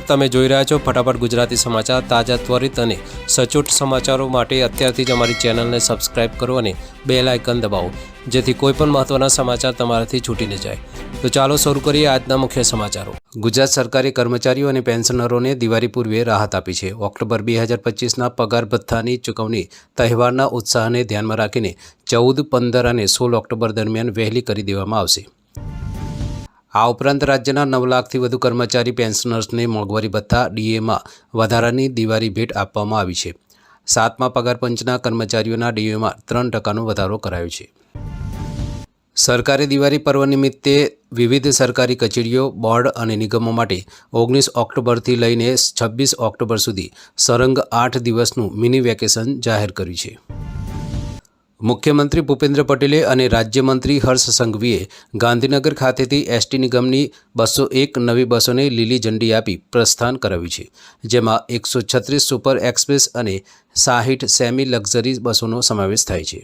તમે જોઈ રહ્યા છો ફટાફટ ગુજરાતી સમાચાર તાજા ત્વરિત અને સચોટ સમાચારો માટે અત્યારથી જ અમારી ચેનલને સબસ્ક્રાઇબ કરો અને બેલ આઇકન દબાવો જેથી કોઈપણ મહત્વના સમાચાર તમારાથી છૂટી ન જાય। તો ચાલો શરૂ કરીએ આજના મુખ્ય સમાચારો। ગુજરાત સરકારે કર્મચારીઓ અને પેન્શનરોને દિવાળી પૂર્વે રાહત આપી છે। ઓક્ટોબર 2025ના પગાર ભથ્થાની ચૂકવણી તહેવારના ઉત્સાહને ધ્યાનમાં રાખીને 14, 15 અને 16 ઓક્ટોબર દરમિયાન વહેલી કરી દેવામાં આવશે। આ ઉપરાંત રાજ્યના 9 લાખથી વધુ કર્મચારી પેન્શનર્સને મોંઘવારી ભથ્થા ડીએમાં વધારાની દિવાળી ભેટ આપવામાં આવી છે। 7મા પગાર પંચના કર્મચારીઓના ડીએમાં 3% વધારો કરાયો છે। સરકારે દિવાળી પર્વ નિમિત્તે વિવિધ સરકારી કચેરીઓ, બોર્ડ અને નિગમો માટે 19 ઓક્ટોબરથી લઈને 26 ઓક્ટોબર સુધી સરંગ 8 દિવસનું મિની વેકેશન જાહેર કર્યું છે। મુખ્યમંત્રી ભૂપેન્દ્ર પટેલે અને રાજ્યમંત્રી હર્ષ સંઘવીએ ગાંધીનગર ખાતેથી એસટી નિગમની 201 નવી બસોને લીલી ઝંડી આપી પ્રસ્થાન કરાવ્યું છે, જેમાં 136 સુપર એક્સપ્રેસ અને 60 સેમી લક્ઝરી બસોનો સમાવેશ થાય છે।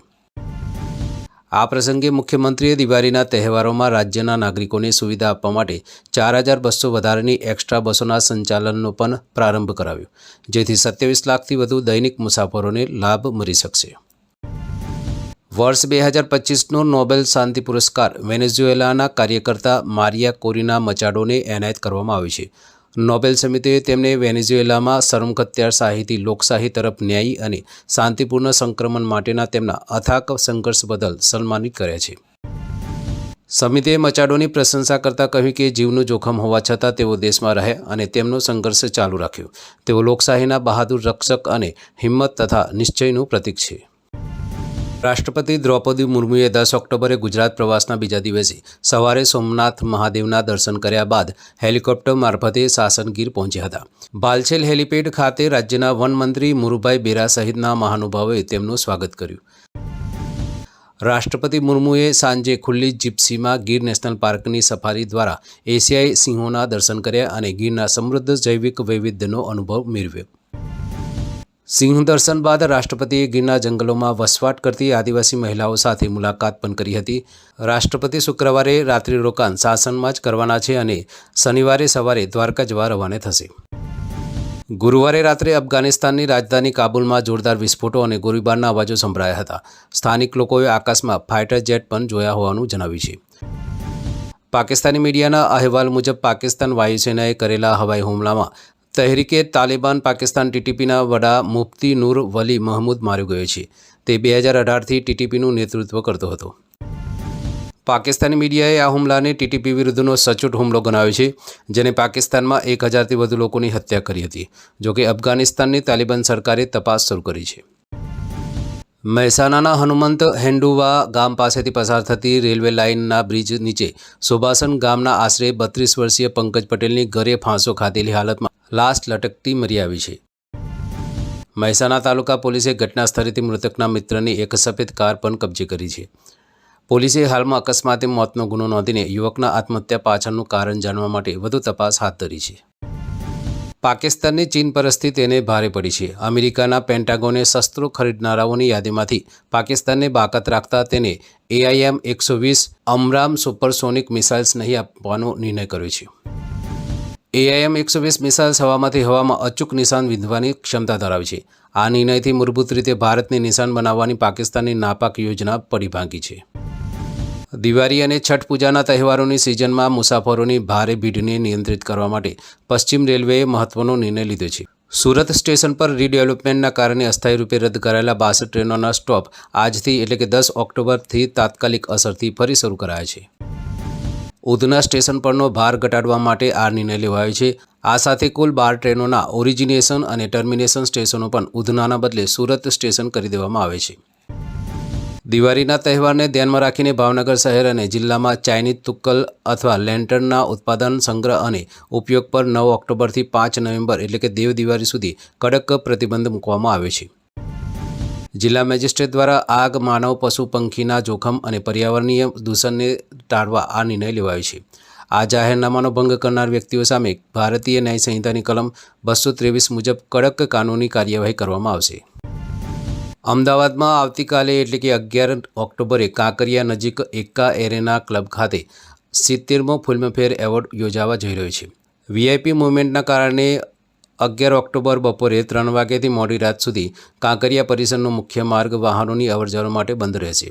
આ પ્રસંગે મુખ્યમંત્રીએ દિવાળીના તહેવારોમાં રાજ્યના નાગરિકોને સુવિધા આપવા માટે 4200 વધારાની એક્સ્ટ્રા બસોના સંચાલનનો પણ પ્રારંભ કરાવ્યો, જેથી 27 લાખથી વધુ દૈનિક મુસાફરોને લાભ મળી શકશે। વર્ષ 2025નો નોબેલ શાંતિ પુરસ્કાર વેનેઝુએલાના કાર્યકર્તા મારિયા કોરિના મચાડોને એનાયત કરવામાં આવ્યો છે। નોબેલ સમિતિએ તેમને વેનેઝુએલામાં સર્વખત્યારશાહીથી લોકશાહી તરફ ન્યાયી અને શાંતિપૂર્ણ સંક્રમણ માટેના તેમના અથાગ સંઘર્ષ બદલ સન્માનિત કર્યા છે। સમિતિએ મચાડોની પ્રશંસા કરતાં કહ્યું કે જીવનું જોખમ હોવા છતાં તેઓ દેશમાં રહે અને તેમનો સંઘર્ષ ચાલુ રાખ્યો। તેઓ લોકશાહીના બહાદુર રક્ષક અને હિંમત તથા નિશ્ચયનું પ્રતીક છે। રાષ્ટ્રપતિ દ્રૌપદી મુર્મુએ 10 ઓક્ટોબરે ગુજરાત પ્રવાસના બીજા દિવસે સવારે સોમનાથ મહાદેવના દર્શન કર્યા બાદ હેલિકોપ્ટર મારફતે સાસણગીર પહોંચ્યા હતા। ભાલછેલ હેલિપેડ ખાતે રાજ્યના વનમંત્રી મુરુભાઈ બેરા સહિતના મહાનુભાવોએ તેમનું સ્વાગત કર્યું। રાષ્ટ્રપતિ મુર્મુએ સાંજે ખુલ્લી જીપ્સીમાં ગીર નેશનલ પાર્કની સફારી દ્વારા એશિયાઈ સિંહોના દર્શન કર્યા અને ગીરના સમૃદ્ધ જૈવિક વૈવિધ્યનો અનુભવ મેળવ્યો। સિંહ દર્શન બાદ રાષ્ટ્રપતિએ ગીરના જંગલોમાં વસવાટ કરતી આદિવાસી મહિલાઓ સાથે મુલાકાત પણ કરી હતી। રાષ્ટ્રપતિ શુક્રવારે રાત્રિ રોકાણ સાસણમાં જ કરવાના છે અને શનિવારે સવારે દ્વારકા જવા રવાના થશે। ગુરુવારે રાત્રે અફઘાનિસ્તાનની રાજધાની કાબુલમાં જોરદાર વિસ્ફોટો અને ગોળીબારના અવાજો સંભળાયા હતા। સ્થાનિક લોકોએ આકાશમાં ફાઇટર જેટ પણ જોયા હોવાનું જણાવ્યું છે। પાકિસ્તાની મીડિયાના અહેવાલ મુજબ પાકિસ્તાન વાયુસેનાએ કરેલા હવાઈ હુમલામાં તહેરીકે તાલિબાન પાકિસ્તાન ટીટીપીના વડા મુફ્તી નૂર વલી મહમૂદ માર્યો ગયો છે। તે 2018થી ટીટીપીનું નેતૃત્વ કરતો હતો। પાકિસ્તાની મીડિયાએ આ હુમલાને ટીટીપી વિરુદ્ધનો સચોટ હુમલો ગણાવ્યો છે, જેને પાકિસ્તાનમાં 1000થી વધુ લોકોની હત્યા કરી હતી। જોકે અફઘાનિસ્તાનની તાલિબાન સરકારે તપાસ શરૂ કરી છે। મહેસાણાના હનુમંત હેન્ડુવા ગામ પાસેથી પસાર થતી રેલવે લાઇનના બ્રિજ નીચે સુભાષન ગામના આશરે 32 વર્ષીય પંકજ પટેલની ઘરે ફાંસો ખાધેલી હાલતમાં લાશ લટકતી મળી આવી છે। મહેસાણા તાલુકા પોલીસે ઘટના સ્થળેથી મૃતકના મિત્રની એક સફેદ કાર પણ કબજે કરી છે। પોલીસે હાલમાં અકસ્માતે મોતનો ગુનો નોંધીને યુવકના આત્મહત્યા પાછળનું કારણ જાણવા માટે વધુ તપાસ હાથ ધરી છે। પાકિસ્તાનની ચીન પરસ્તી તેને ભારે પડી છે। અમેરિકાના પેન્ટાગોને શસ્ત્રો ખરીદનારાઓની યાદીમાંથી પાકિસ્તાનને બાકાત રાખતા તેને AIM-120 અમરામ સુપરસોનિક મિસાઇલ્સ નહીં આપવાનો નિર્ણય કર્યો છે। AIM-120 મિસાઇલ્સ હવામાંથી હવામાં અચૂક નિશાન વિંધવાની ક્ષમતા ધરાવે છે। આ નિર્ણયથી મૂળભૂત રીતે ભારતને નિશાન બનાવવાની પાકિસ્તાનની નાપાક યોજના પડી ભાંગી છે। દિવાળી અને છઠ પૂજાના તહેવારોની સિઝનમાં મુસાફરોની ભારે ભીડને નિયંત્રિત કરવા માટે પશ્ચિમ રેલવેએ મહત્વનો નિર્ણય લીધો છે। સુરત સ્ટેશન પર રીડેવલપમેન્ટના કારણે અસ્થાયી રૂપે રદ કરાયેલા 62 ટ્રેનોના સ્ટોપ આજથી એટલે કે 10 ઓક્ટોબરથી તાત્કાલિક અસરથી ફરી શરૂ કરાયા છે। ઉધના સ્ટેશન પરનો ભાર ઘટાડવા માટે આ નિર્ણય લેવાયો છે। આ સાથે કુલ 12 ટ્રેનોના ઓરિજિનેશન અને ટર્મિનેશન સ્ટેશનો પણ ઉધનાના બદલે સુરત સ્ટેશન કરી દેવામાં આવે છે। દિવાળીના તહેવારને ધ્યાનમાં રાખીને ભાવનગર શહેર અને જિલ્લામાં ચાઇનીઝ તુક્કલ અથવા લેન્ટર્નના ઉત્પાદન, સંગ્રહ અને ઉપયોગ પર 9 ઓક્ટોબરથી 5 નવેમ્બર એટલે કે દેવ દિવાળી સુધી કડક પ્રતિબંધ મૂકવામાં આવ્યો છે। જિલ્લા મેજિસ્ટ્રેટ દ્વારા આગ, માનવ, પશુ, પંખીના જોખમ અને પર્યાવરણીય દૂષણને ટાળવા આ નિર્ણય લેવાયો છે। આ જાહેરનામાનો ભંગ કરનાર વ્યક્તિઓ સામે ભારતીય ન્યાય સંહિતાની કલમ 223 મુજબ કડક કાનૂની કાર્યવાહી કરવામાં આવશે। અમદાવાદમાં આવતીકાલે એટલે કે 11 ઓક્ટોબરે કાંકરિયા નજીક એક્કા એરેના ક્લબ ખાતે 70મો ફિલ્મફેર એવોર્ડ યોજાવા જઈ રહ્યો છે। વીઆઈપી મૂવમેન્ટના કારણે 11 ઓક્ટોબર બપોરે 3 વાગ્યાથી મોડી રાત સુધી કાંકરિયા પરિસરનો મુખ્ય માર્ગ વાહનોની અવરજવર માટે બંધ રહેશે.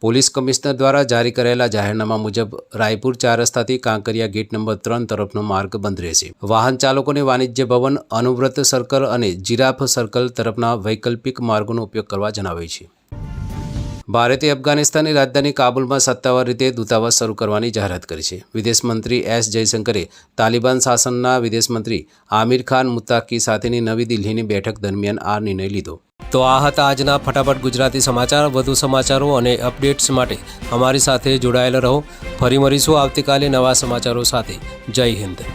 પોલીસ કમિશનર દ્વારા જારી કરાયેલા જાહેરનામા મુજબ રાયપુર 4 રસ્તાથી કાંકરિયા ગેટ નંબર 3 તરફનો માર્ગ બંધ રહેશે. વાહન ચાલકોને વાણિજ્ય ભવન, અનુવ્રત સર્કલ અને જીરાફ સર્કલ તરફના વૈકલ્પિક માર્ગોનો ઉપયોગ કરવા જણાવાયું છે. ભારતે અફઘાનિસ્તાનની રાજધાની કાબુલમાં સત્તાવાર રીતે દૂતાવાસ શરૂ કરવાની જાહેરાત કરી છે. વિદેશ મંત્રી એસ જયશંકરે તાલિબાન શાસનના વિદેશ મંત્રી આમિર ખાન મુત્તાકી સાથેની નવી દિલ્હીની બેઠક દરમિયાન આ નિર્ણય લીધો. તો આ હતા આજના ફટાફટ ગુજરાતી સમાચાર. વધુ સમાચારો અને અપડેટ્સ માટે અમારી સાથે જોડાયેલા રહો. ફરી મળીશું આવતીકાલે નવા સમાચારો સાથે. જય હિન્દ.